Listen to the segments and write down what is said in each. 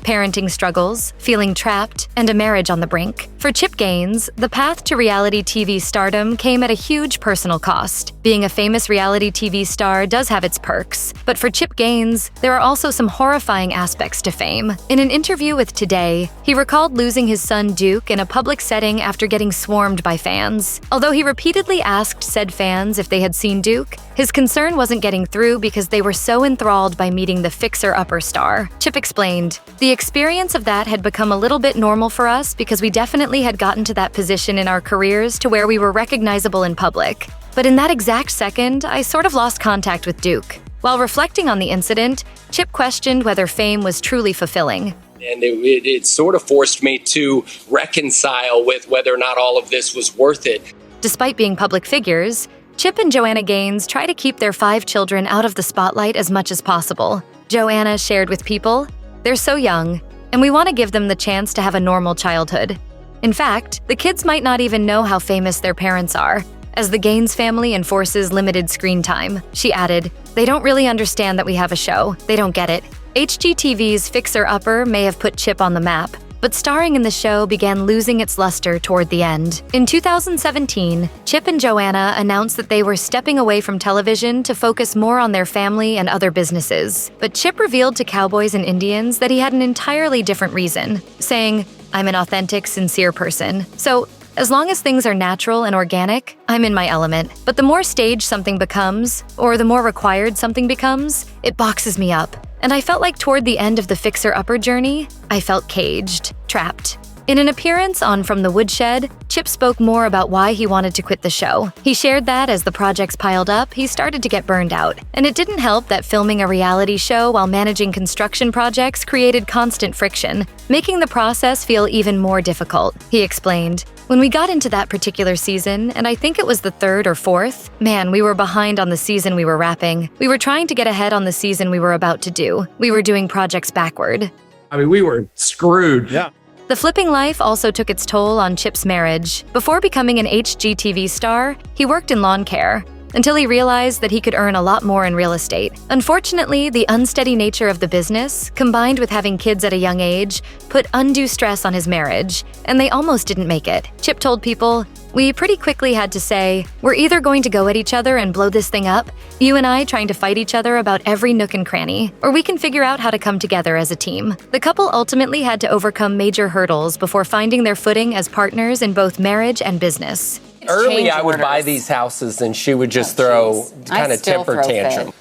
parenting struggles, feeling trapped, and a marriage on the brink. For Chip Gaines, the path to reality TV stardom came at a huge personal cost. Being a famous reality TV star does have its perks, but for Chip Gaines, there are also some horrifying aspects to fame. In an interview with Today, he recalled losing his son Duke in a public setting after getting swarmed by fans. Although he repeatedly asked said fans if they had seen Duke, his concern wasn't getting through because they were so enthralled by meeting the fixer-upper star. Chip explained, "The experience of that had become a little bit normal for us because we definitely had gotten to that position in our careers to where we were recognizable in public. But in that exact second, I sort of lost contact with Duke." While reflecting on the incident, Chip questioned whether fame was truly fulfilling. And it sort of forced me to reconcile with whether or not all of this was worth it. Despite being public figures, Chip and Joanna Gaines try to keep their 5 children out of the spotlight as much as possible. Joanna shared with People, "They're so young, and we want to give them the chance to have a normal childhood. In fact, the kids might not even know how famous their parents are, as the Gaines family enforces limited screen time." She added, "They don't really understand that we have a show. They don't get it." HGTV's Fixer Upper may have put Chip on the map, but starring in the show began losing its luster toward the end. In 2017, Chip and Joanna announced that they were stepping away from television to focus more on their family and other businesses. But Chip revealed to Cowboys and Indians that he had an entirely different reason, saying, "I'm an authentic, sincere person. So, as long as things are natural and organic, I'm in my element. But the more staged something becomes, or the more required something becomes, it boxes me up. And I felt like toward the end of the fixer-upper journey, I felt caged, trapped." In an appearance on From the Woodshed, Chip spoke more about why he wanted to quit the show. He shared that as the projects piled up, he started to get burned out. And it didn't help that filming a reality show while managing construction projects created constant friction, making the process feel even more difficult. He explained, "When we got into that particular season, and I think it was the 3rd or 4th, man, we were behind on the season we were wrapping. We were trying to get ahead on the season we were about to do. We were doing projects backward." I mean, we were screwed. Yeah. The flipping life also took its toll on Chip's marriage. Before becoming an HGTV star, he worked in lawn care, until he realized that he could earn a lot more in real estate. Unfortunately, the unsteady nature of the business, combined with having kids at a young age, put undue stress on his marriage, and they almost didn't make it. Chip told People, "We pretty quickly had to say, we're either going to go at each other and blow this thing up, you and I trying to fight each other about every nook and cranny, or we can figure out how to come together as a team." The couple ultimately had to overcome major hurdles before finding their footing as partners in both marriage and business. Early, I would buy these houses and she would just throw kind of temper tantrum.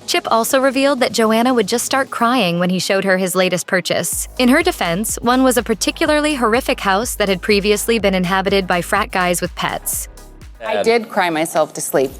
Chip also revealed that Joanna would just start crying when he showed her his latest purchase. In her defense, one was a particularly horrific house that had previously been inhabited by frat guys with pets. I did cry myself to sleep.